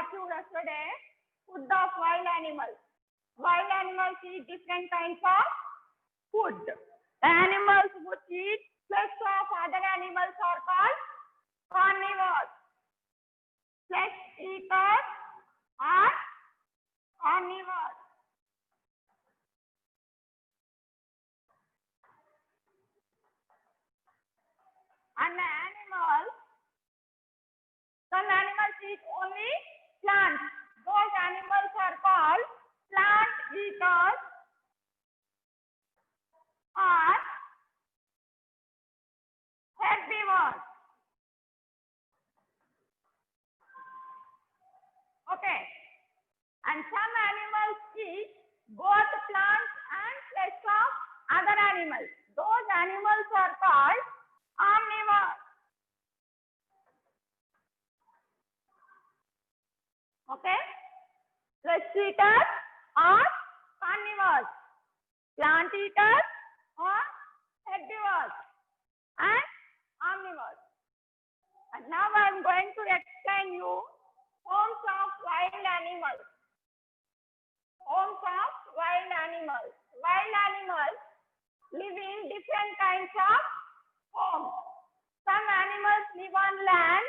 taught you yesterday food of wild animals. Wild animals eat different kinds of food. The animals which eat flesh of other animals are called carnivores. Flesh eaters are carnivores. And some animals eat only plants. Those animals are called plant eaters or herbivores. Okay. And some animals eat both plants and flesh of other animals. Those animals are called omnivores. Okay. Flesh eaters or carnivores. Plant eaters or herbivores and omnivores. And now I am going to explain you forms of wild animals. Forms of wild animals. Wild animals live in different kinds of homes. Some animals live on land,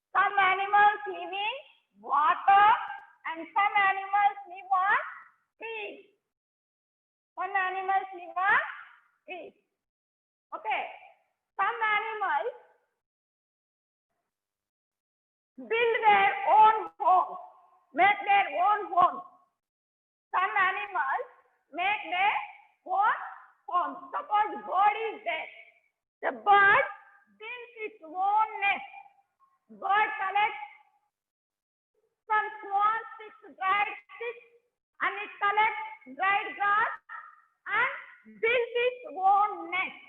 some animals live in water, and some animals live on trees. Some animals live on trees. Okay. Some animals build their own homes, make their own homes. Some animals make their own homes. Suppose bird is there. The bird builds its own nest. Bird collects some small sticks, dried sticks, and it collects dried grass and builds its own nest.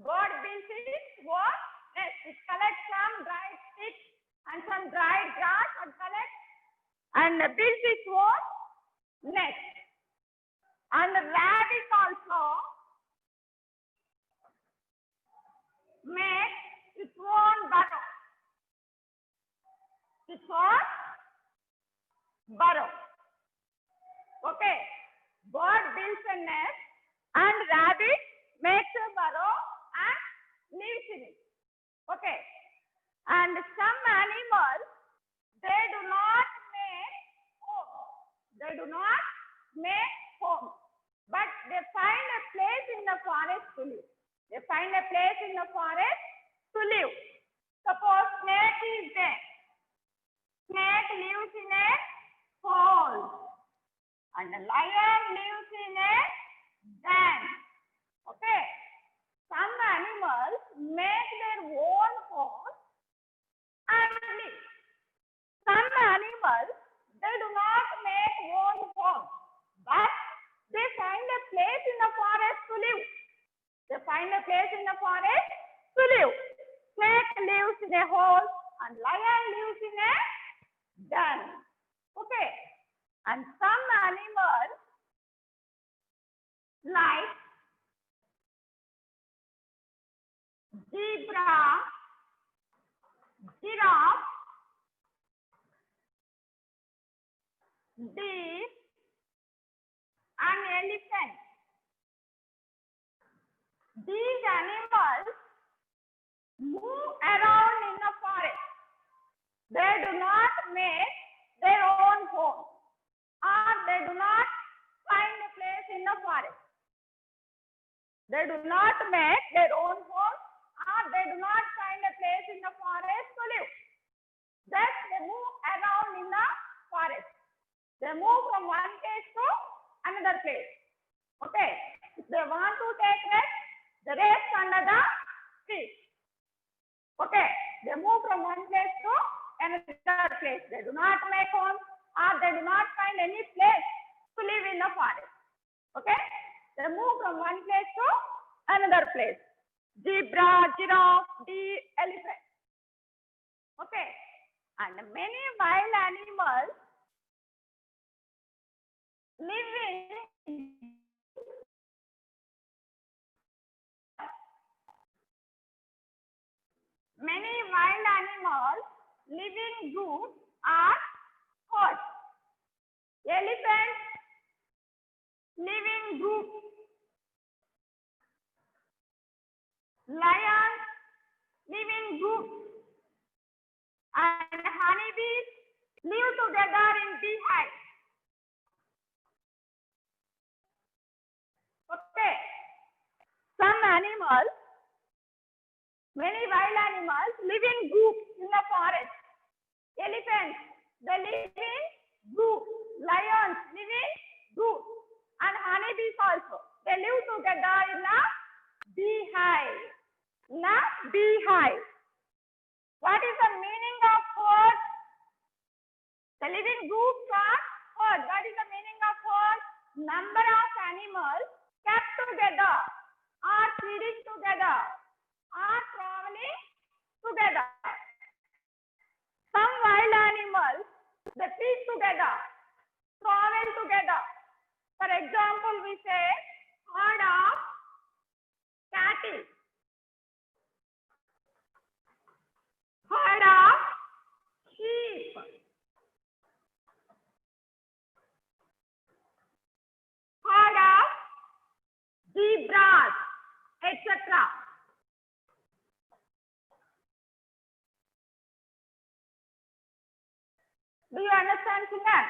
Bird builds its own nest. It collects some dried sticks and some dried grass and collects and builds its own nest. And the rabbit also makes its own burrow. Its own burrow. Okay. Bird builds a nest and rabbit makes a burrow and lives in it. Okay. And some animals, they do not make home. They do not make home. But they find a place in the forest to live. They find a place in the forest to live. Suppose snake is there. Snake lives in a hole. And the lion lives in a den. Okay. Some animals make their own home and live. Some animals, they do not make own home, but they find a place in the forest to live. They find a place in the forest to live. Snake lives in a hole and lion lives in a den. Okay. And some animals like zebra, giraffe, deer, and elephant. These animals move around in the forest. They do not make their own home, or they do not find a place in the forest. They do not make their own home, or they do not find a place in the forest to live. Just they move around in the forest. They move from one place to another place. Okay. If they want to take rest, they rest under the tree. Okay. They move from one place to another place. They do not make home, or they do not find any place to live in the forest. Okay. They move from one place to another place. Zebra, giraffe, deer, elephant. Okay. And many wild animals live in many wild animals live in groups are herds. Elephants live in groups. Lions live in groups. And honeybees live together in beehives. Okay. Some animals, many wild animals live in groups in the forest. Elephants, they live in groups. Lions live in groups. And honeybees also, they live together in a beehive. In a beehive. What is the meaning of herd? The living groups are herd. What is the meaning of herd? Number of animals kept together, are feeding together, are traveling together. Some wild animals, they feed together, travel together. For example, we say herd of cattle, herd of sheep, herd of zebras, etc. Do you understand, children?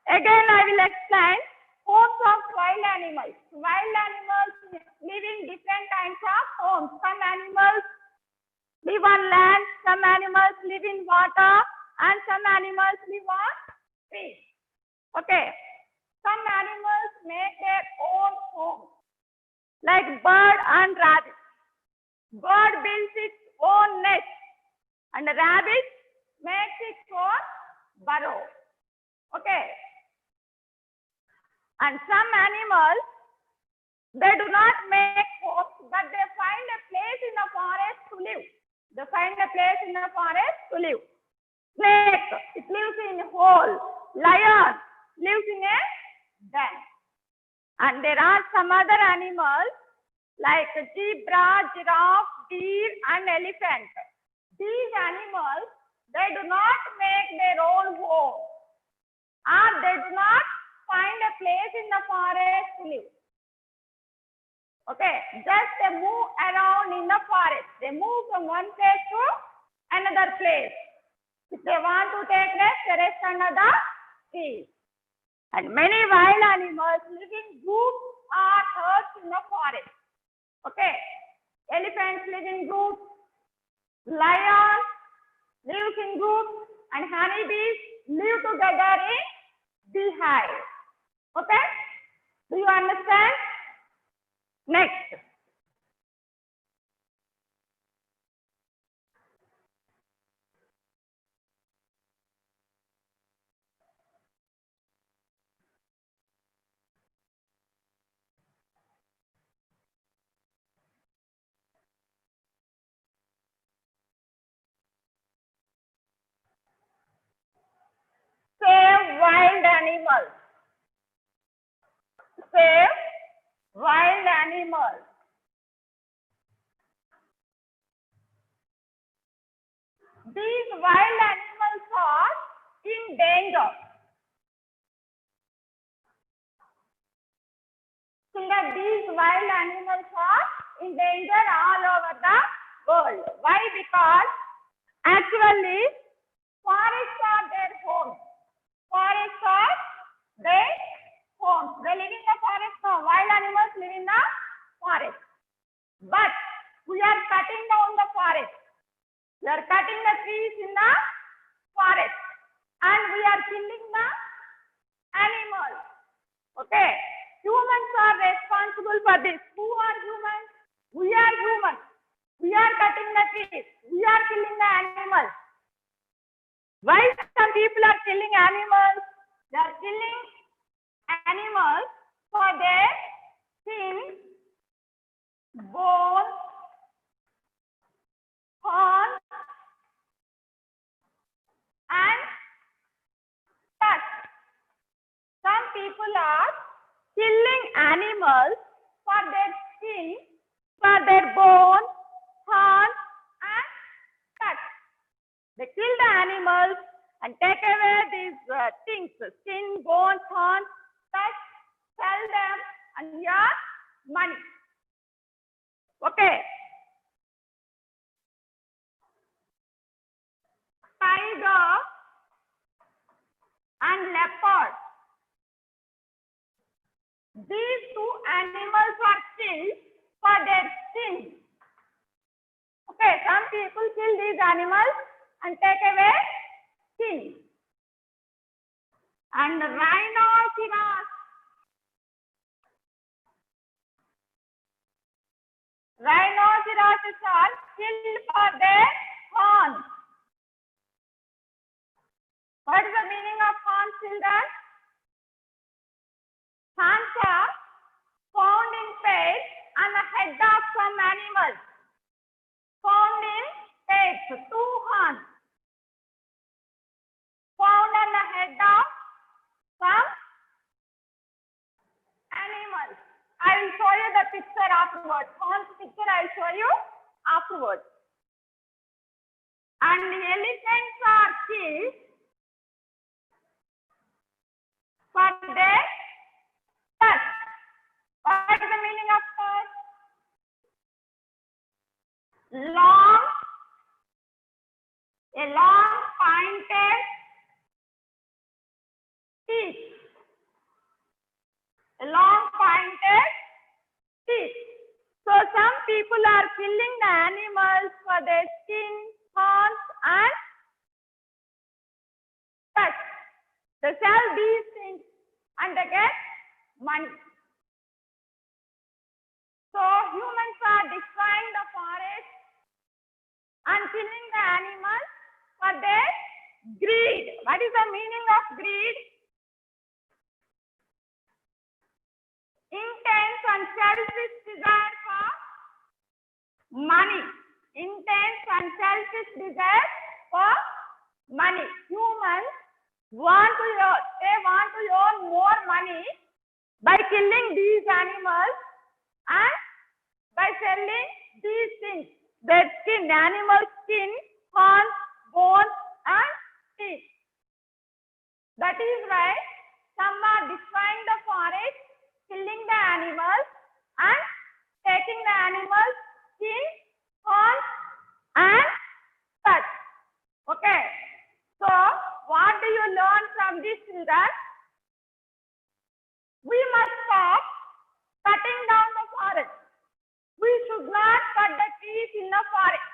Again, I will explain homes of wild animals. Wild animals live in different kinds of homes. Some animals live on land, some animals live in water, and some animals live on trees. Okay. Some animals make their own homes, like bird and rabbit. Bird builds its own nest, and the rabbit makes its own burrow. Okay. And some animals, they do not make homes, but they find a place in the forest to live. They find a place in the forest to live. Snake, it lives in a hole. Lion lives in a den. And there are some other animals like zebra, giraffe, deer, and elephant. These animals, they do not make their own home, or they do not find a place in the forest to live. Okay, just they move around in the forest. They move from one place to another place. If they want to take rest, they rest under the trees. And many wild animals live in groups or herds in the forest. Okay, elephants live in groups, lions live in groups, and honeybees live together in beehives. Okay, do you understand? Next. Save wild animals. Save wild animals. These wild animals are in danger. Children, these wild animals are in danger all over the world. Why? Because actually forests are their homes. Forests are their homes. They live in the forest. No, wild animals live in the forest. But we are cutting down the forest. We are cutting the trees in the forest, and we are killing the animals. Okay. Humans are responsible for this. Who are humans? We are humans. We are cutting the trees. We are killing the animals. Why some people are killing animals? They are killing animals for their skin, bones, horns, and tusk. Some people are killing animals for their skin, for their bones, horns, and things: skin, bones, horns, touch, sell them, and earn money. Okay. Tiger and leopard. These two animals are killed for their skin. Okay, some people kill these animals and take away skin. And rhinoceros. Rhinoceroses are killed for their horns. What is the meaning of horns, children? Horns are found in pairs on the head of some animals. Found in pairs, two horns. Found on the head of some animals. I will show you the picture afterwards. Horns picture I will show you afterwards. And elephants are killed for their tusk. What is the meaning of tusk? Long, a long pointed teeth. A long pointed teeth. So some people are killing the animals for their skin, horns, and touch. They sell these things and they get money. So humans are destroying the forest and killing the animals for their greed. What is the meaning of greed? Intense and selfish desire for money. Intense and selfish desire for money. Humans want to earn more money by killing these animals and by selling these things. Their skin, animal skin, horns, bones, and teeth. That is why some are destroying the forest, killing the animals, and taking the animals' skin, horns, and touch. Okay. So, what do you learn from this, children? We must stop cutting down the forest. We should not cut the trees in the forest.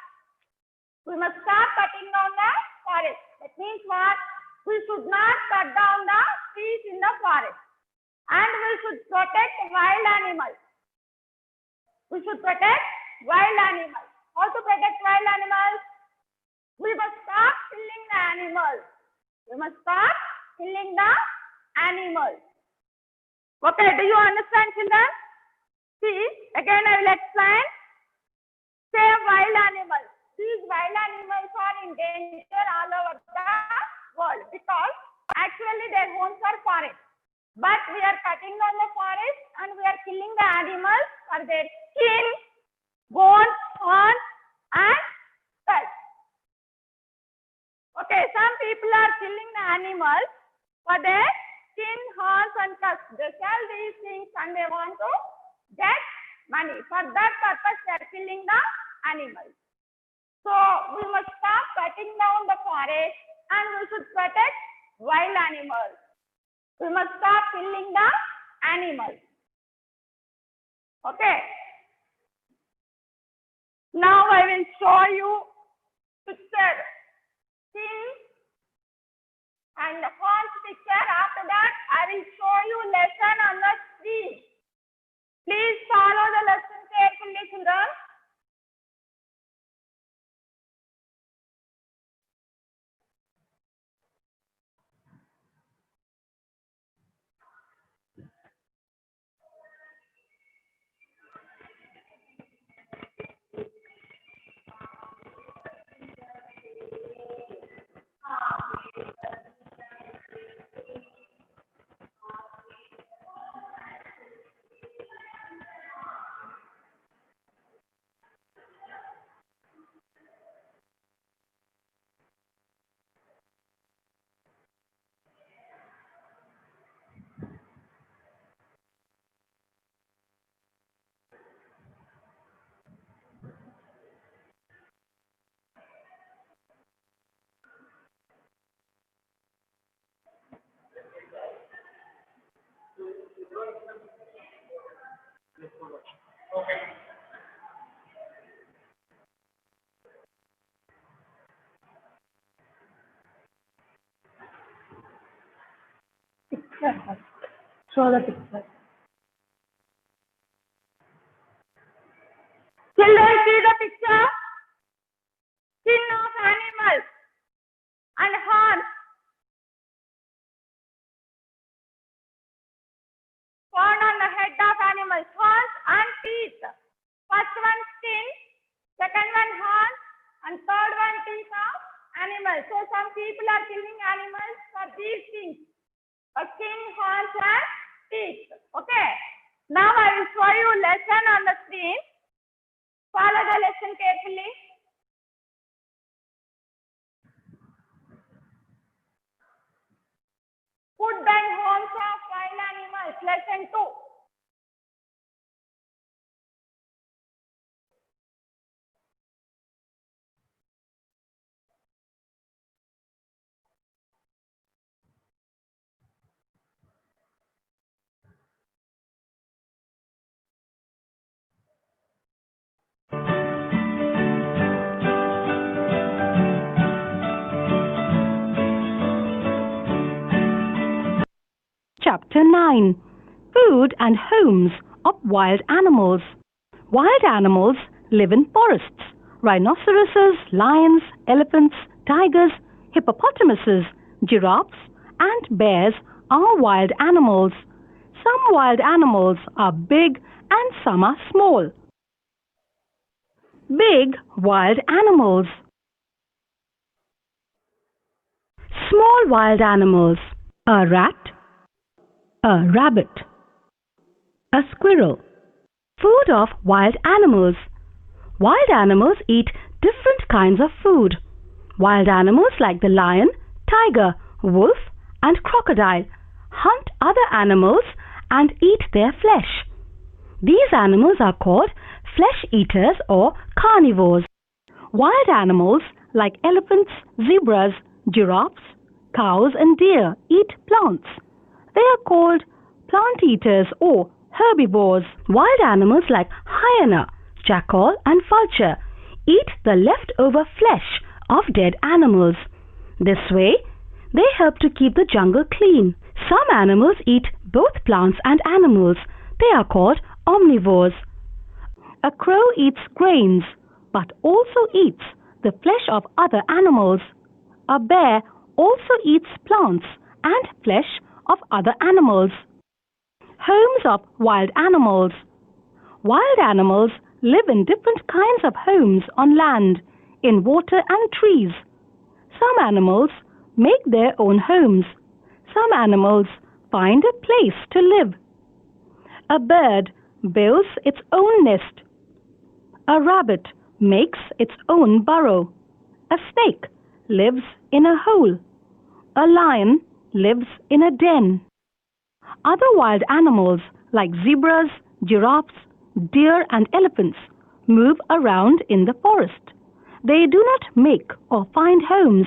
We must stop cutting down the forest. That means what? We should not cut down the trees in the forest. And we should protect wild animals. We should protect wild animals. How to protect wild animals? We must stop killing the animals. We must stop killing the animals. Okay, do you understand, children? See, again I will explain. Save wild animals. These wild animals are in danger all over the world because actually their homes are forests. But we are cutting down the forest and we are killing the animals for their skin, bones, horns, and touch. Okay, some people are killing the animals for their skin, horns, and tusks. They sell these things and they want to get money. For that purpose, they are killing the animals. So, we must stop cutting down the forest and we should protect wild animals. We must stop killing the animals. Okay. Now I will show you picture. Skin and the horns picture. After that, I will show you lesson on the screen. Please follow the lesson carefully, children. Show the picture. Children, see the picture. Skin of animals and horns. Found on the head of animals, horns and teeth. First one skin, second one horns, and third one teeth of animals. So some people are killing animals for these things. Skin, horns and teeth. Okay. Now I will show you lesson on the screen. Follow the lesson carefully. Food and homes of wild animals. Lesson 2. Chapter 9. Food and Homes of Wild Animals. Wild animals live in forests. Rhinoceroses, lions, elephants, tigers, hippopotamuses, giraffes, and bears are wild animals. Some wild animals are big and some are small. Big wild animals. Small wild animals. A rat, a rabbit, a squirrel. Food of wild animals. Wild animals eat different kinds of food. Wild animals like the lion, tiger, wolf, and crocodile hunt other animals and eat their flesh. These animals are called flesh eaters or carnivores. Wild animals like elephants, zebras, giraffes, cows, and deer eat plants. They are called plant eaters or herbivores. Wild animals like hyena, jackal, and vulture eat the leftover flesh of dead animals. This way, they help to keep the jungle clean. Some animals eat both plants and animals. They are called omnivores. A crow eats grains, but also eats the flesh of other animals. A bear also eats plants and flesh of other animals. Homes of wild animals. Wild animals live in different kinds of homes on land, in water and trees. Some animals make their own homes. Some animals find a place to live. A bird builds its own nest. A rabbit makes its own burrow. A snake lives in a hole. A lion lives in a den. Other wild animals like zebras, giraffes, deer, and elephants move around in the forest. They do not make or find homes.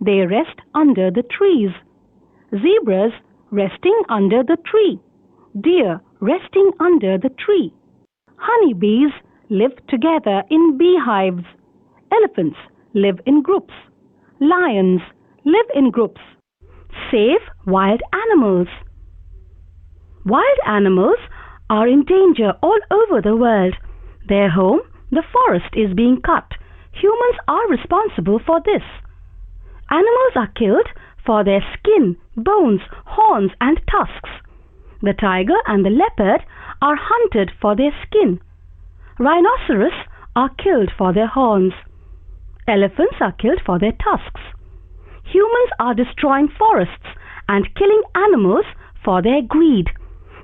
They rest under the trees. Zebras resting under the tree. Deer resting under the tree. Honeybees live together in beehives. Elephants live in groups. Lions live in groups. Save wild animals. Wild animals are in danger all over the world. Their home, the forest, is being cut. Humans are responsible for this. Animals are killed for their skin, bones, horns, and tusks. The tiger and the leopard are hunted for their skin. Rhinoceros are killed for their horns. Elephants are killed for their tusks. Humans are destroying forests and killing animals for their greed.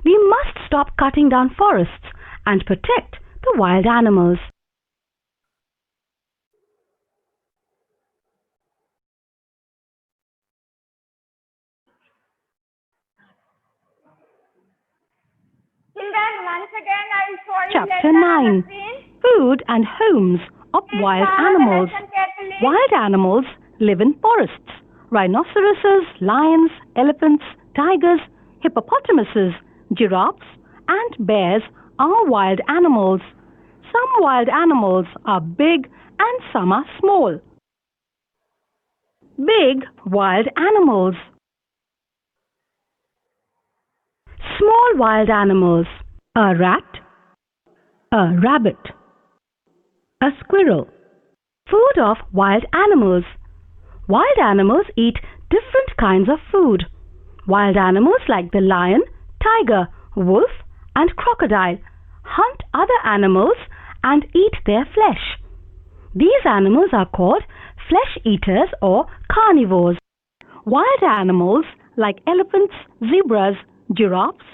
We must stop cutting down forests and protect the wild animals. Children, once again I will show you Chapter lesson on 9. the screen. Food and Homes of Please Wild follow the Animals. lesson carefully. Wild animals live in forests. Rhinoceroses, lions, elephants, tigers, hippopotamuses, giraffes, and bears are wild animals. Some wild animals are big and some are small. Big wild animals. Small wild animals. A rat, a rabbit, a squirrel. Food of wild animals. Wild animals eat different kinds of food. Wild animals like the lion, tiger, wolf, and crocodile hunt other animals and eat their flesh. These animals are called flesh eaters or carnivores. Wild animals like elephants, zebras, giraffes,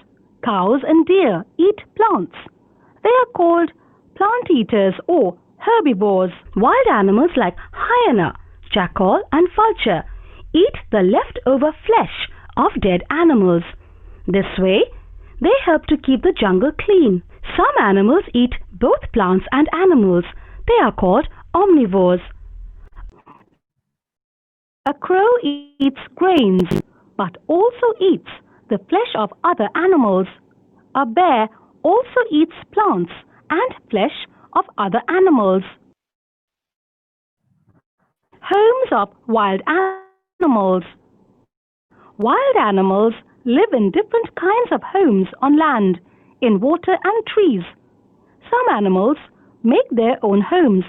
cows, and deer eat plants. They are called plant eaters or herbivores. Wild animals like hyena, jackal, and vulture eat the leftover flesh of dead animals. This way, they help to keep the jungle clean. Some animals eat both plants and animals. They are called omnivores. A crow eats grains, but also eats the flesh of other animals. A bear also eats plants and flesh of other animals. Homes of wild animals. Wild animals live in different kinds of homes on land, in water and trees. Some animals make their own homes.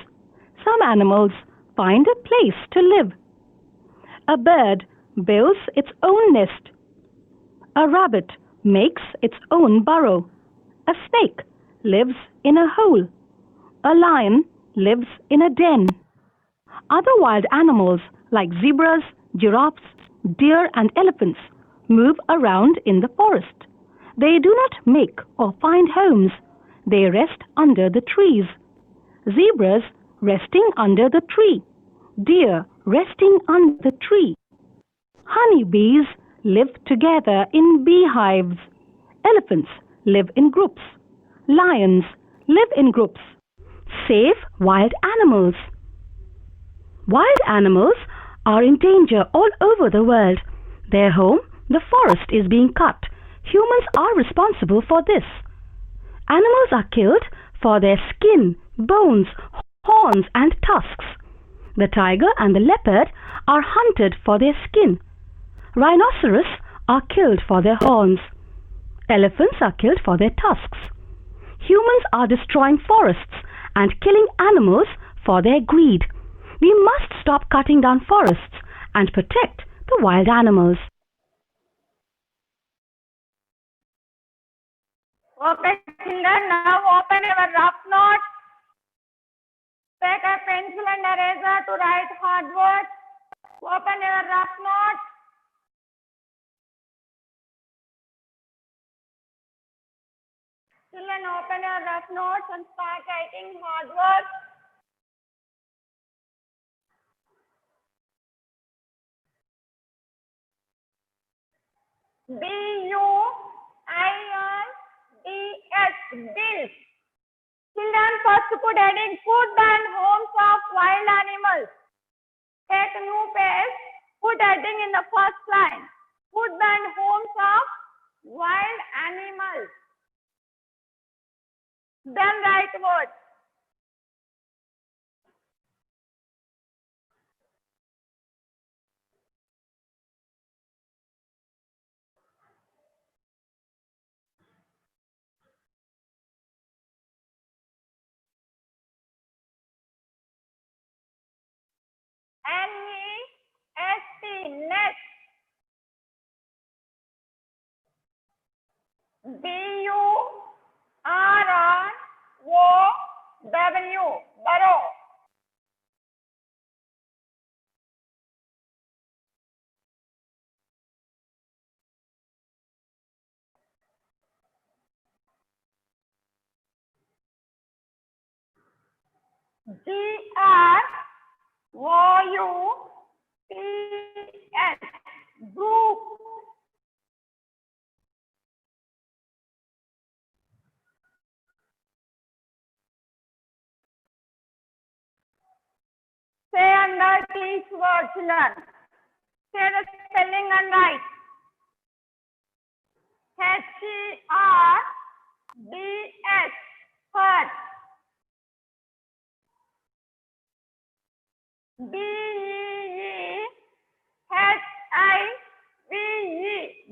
Some animals find a place to live. A bird builds its own nest. A rabbit makes its own burrow. A snake lives in a hole. A lion lives in a den. Other wild animals like zebras, giraffes, deer, and elephants move around in the forest. They do not make or find homes. They rest under the trees. Zebras resting under the tree. Deer resting under the tree. Honeybees live together in beehives. Elephants live in groups. Lions live in groups. Save wild animals. Wild animals are in danger all over the world. Their home, the forest, is being cut. Humans are responsible for this. Animals are killed for their skin, bones, horns, and tusks. The tiger and the leopard are hunted for their skin. Rhinoceros are killed for their horns. Elephants are killed for their tusks. Humans are destroying forests and killing animals for their greed. We must stop cutting down forests and protect the wild animals. Okay, children, now open your rough notes. Take a pencil and eraser to write hard words. Open your rough notes. Children, open your rough notes and start writing hard words. B-U-I-L-D-S, bills. Children, first put heading food and homes of wild animals. Take a new page, put heading in the first line. Food and homes of wild animals. Then write words. N-E-S-T, nest. B-U-R-R-O-W, burrow. G-R-O-U-P-S, group. Say and write each word, children. Say the spelling and write. H-E-R-D-S, herd. B-E-E-H-I-V-E,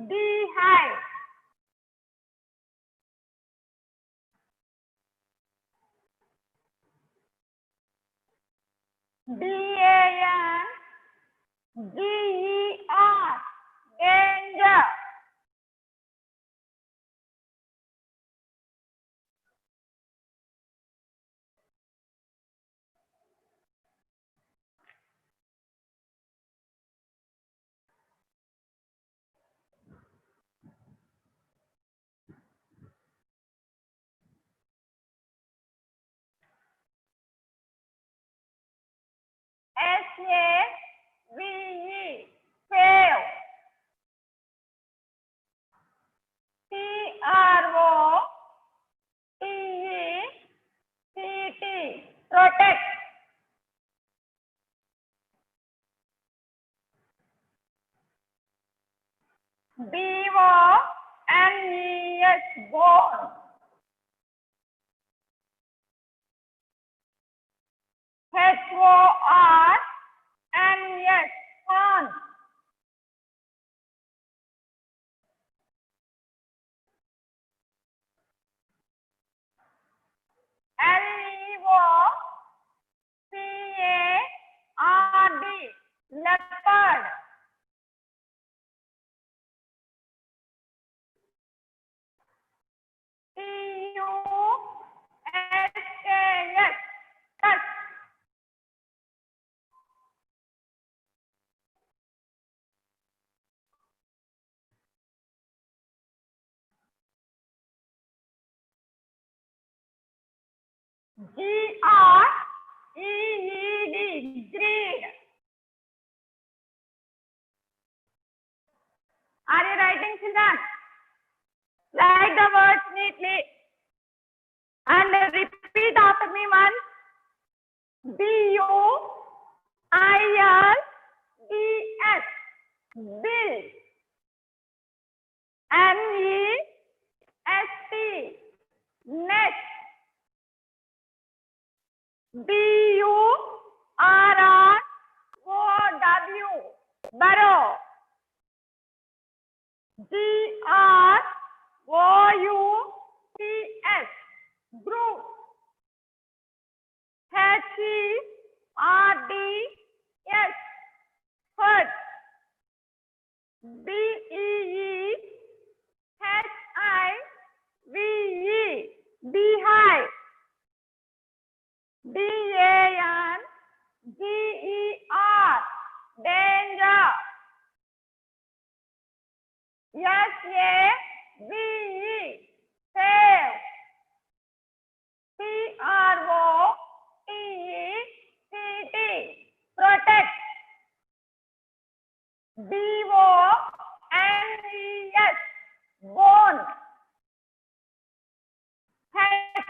beehive. DANGER, danger. SAVE, save. PROTECT, protect. BONES, bone. HORNS, horn. LEOPARD, leopard. TUSKS, tusk. GREED, greed. Are you writing, children? Write the words neatly and repeat after me once. BUILDS, build. NEST, nest. BURROW, burrow. GROUPS, group. HERDS, herd. BEEHIVE, beehive. DANGER, danger. SAVE, save. PROTECT, protect. BONES, bone. HORNS,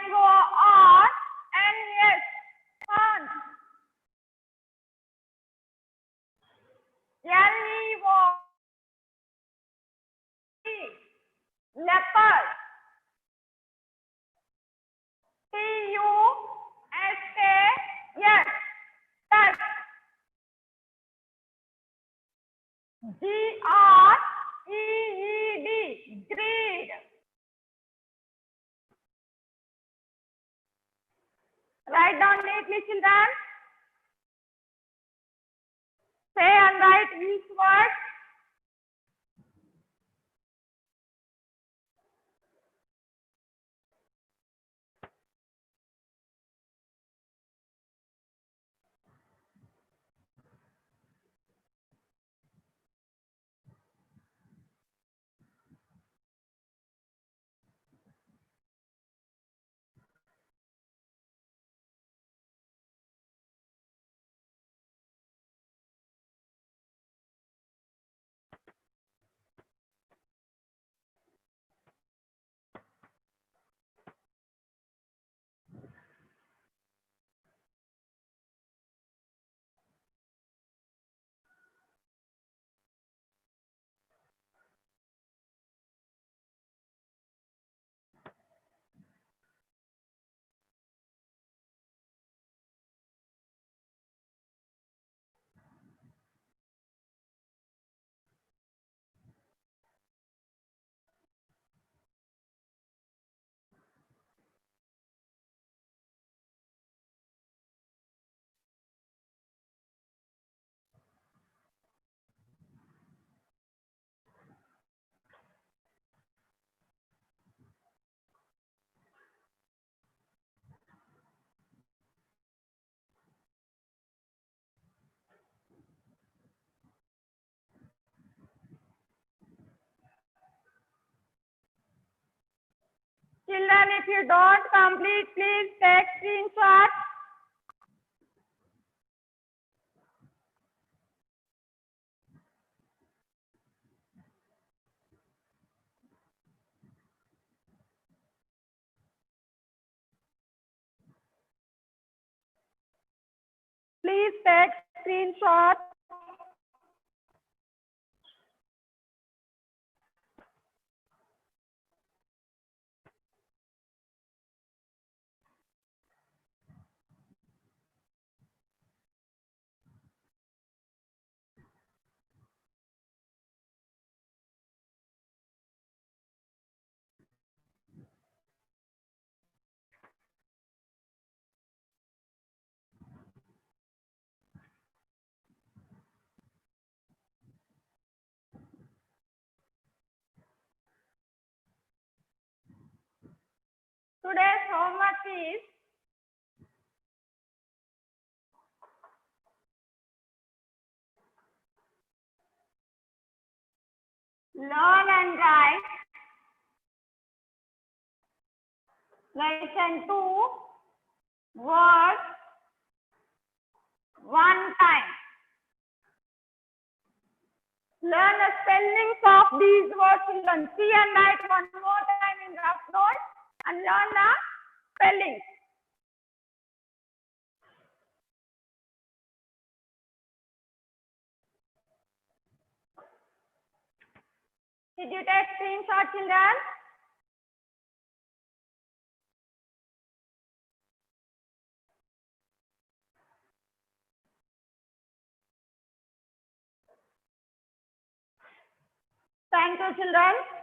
horn. LEOPARD, leopard. TUSKS, tusk. GREED, greed. Write down neatly, children. Say and write each word. Children, if you don't complete, please take screenshot. Please take screenshot. Today's homework is learn and write lesson 2 words one time. Learn the spellings of these words. Children, see and write one more time in rough notes and learn the spellings. Did you take screenshot, children? Thank you, children.